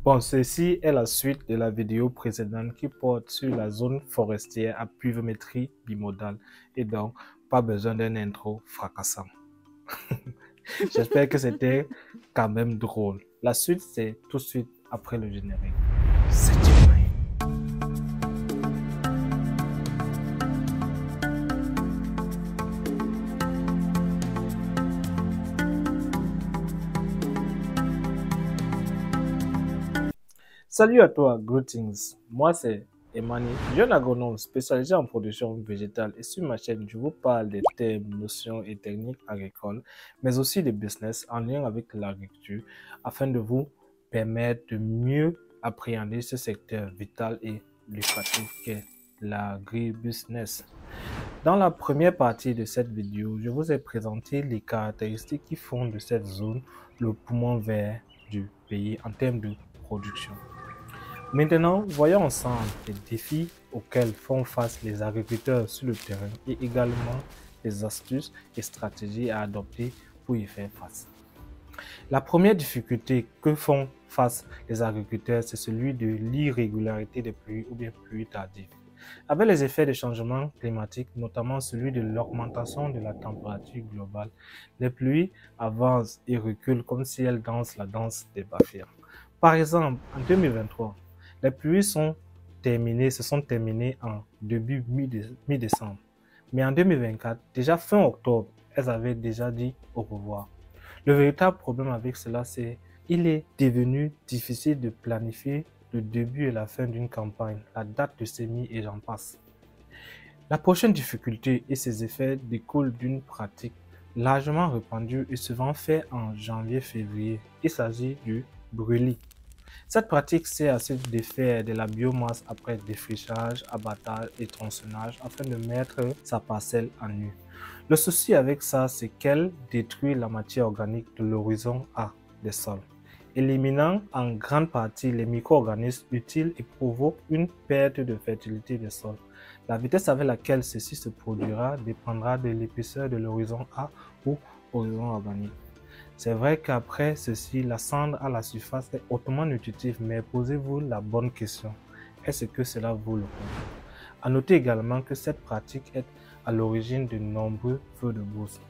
Bon, ceci est la suite de la vidéo précédente qui porte sur la zone forestière à pluviométrie bimodale et donc pas besoin d'un intro fracassant. J'espère que c'était quand même drôle. La suite, c'est tout de suite après le générique. C'est humain. Salut à toi, greetings. Moi, c'est Emani, jeune agronome spécialisé en production végétale et sur ma chaîne, je vous parle des thèmes, notions et techniques agricoles, mais aussi de business en lien avec l'agriculture afin de vous permettre de mieux appréhender ce secteur vital et lucratif qu'est l'agribusiness. Dans la première partie de cette vidéo, je vous ai présenté les caractéristiques qui font de cette zone le poumon vert du pays en termes de production. Maintenant, voyons ensemble les défis auxquels font face les agriculteurs sur le terrain et également les astuces et stratégies à adopter pour y faire face. La première difficulté que font face les agriculteurs, c'est celui de l'irrégularité des pluies ou bien pluies tardives. Avec les effets des changements climatiques, notamment celui de l'augmentation de la température globale, les pluies avancent et reculent comme si elles dansent la danse des Bafir. Par exemple, en 2023, les pluies se sont terminées en début mi-décembre. Mais en 2024, déjà fin octobre, elles avaient déjà dit au revoir. Le véritable problème avec cela, c'est qu'il est devenu difficile de planifier le début et la fin d'une campagne, la date de semis et j'en passe. La prochaine difficulté et ses effets découlent d'une pratique largement répandue et souvent faite en janvier-février. Il s'agit du brûlis. Cette pratique sert à se défaire de la biomasse après défrichage, abattage et tronçonnage afin de mettre sa parcelle à nu. Le souci avec ça, c'est qu'elle détruit la matière organique de l'horizon A des sols, éliminant en grande partie les micro-organismes utiles et provoque une perte de fertilité des sols. La vitesse avec laquelle ceci se produira dépendra de l'épaisseur de l'horizon A ou horizon organique. C'est vrai qu'après ceci, la cendre à la surface est hautement nutritive, mais posez-vous la bonne question. Est-ce que cela vaut le coup? À noter également que cette pratique est à l'origine de nombreux feux de brousse.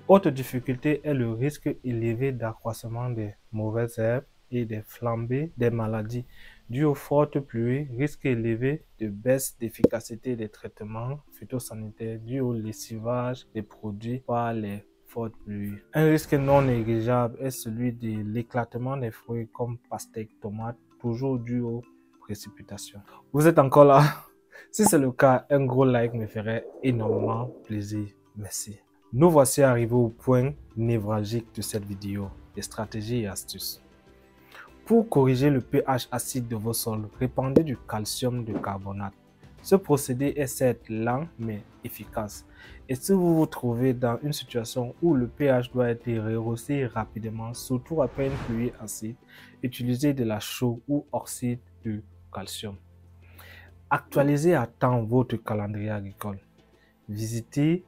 Autre difficulté est le risque élevé d'accroissement des mauvaises herbes et des flambées des maladies dues aux fortes pluies, risque élevé de baisse d'efficacité des traitements phytosanitaires dus au lessivage des produits par les fortes pluies. Un risque non négligeable est celui de l'éclatement des fruits comme pastèques, tomates, toujours dû aux précipitations. Vous êtes encore là? Si c'est le cas, un gros like me ferait énormément plaisir. Merci. Nous voici arrivés au point névralgique de cette vidéo, les stratégies et astuces. Pour corriger le pH acide de vos sols, répandez du calcium de carbonate. Ce procédé est certes lent mais efficace. Et si vous vous trouvez dans une situation où le pH doit être rehaussé rapidement, surtout après une pluie acide, utilisez de la chaux ou oxyde de calcium. Actualisez à temps votre calendrier agricole. Visitez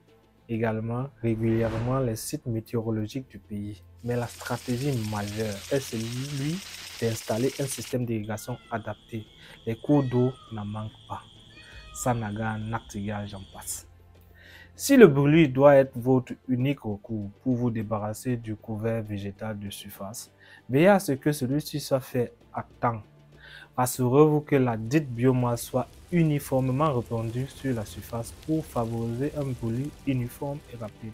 également régulièrement les sites météorologiques du pays. Mais la stratégie majeure est celui d'installer un système d'irrigation adapté. Les cours d'eau n'en manquent pas. Sanaga, Naktiga, j'en passe. Si le brûlis doit être votre unique recours pour vous débarrasser du couvert végétal de surface, veillez à ce que celui-ci soit fait à temps. Assurez-vous que la dite biomasse soit uniformément répandue sur la surface pour favoriser un brûlis uniforme et rapide.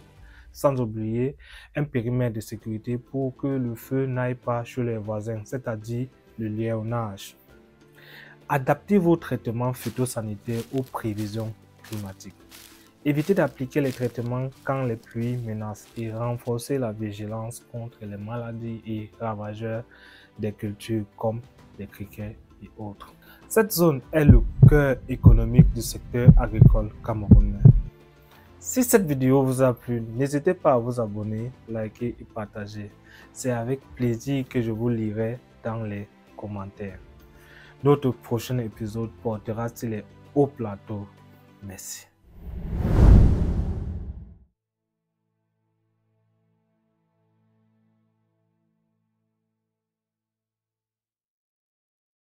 Sans oublier un périmètre de sécurité pour que le feu n'aille pas chez les voisins, c'est-à-dire le liénage. Adaptez vos traitements phytosanitaires aux prévisions climatiques. Évitez d'appliquer les traitements quand les pluies menacent et renforcez la vigilance contre les maladies et ravageurs des cultures comme les criquets et autres. Cette zone est le cœur économique du secteur agricole camerounais. Si cette vidéo vous a plu, n'hésitez pas à vous abonner, liker et partager. C'est avec plaisir que je vous lirai dans les commentaires. Notre prochain épisode portera sur les hauts plateaux. Merci.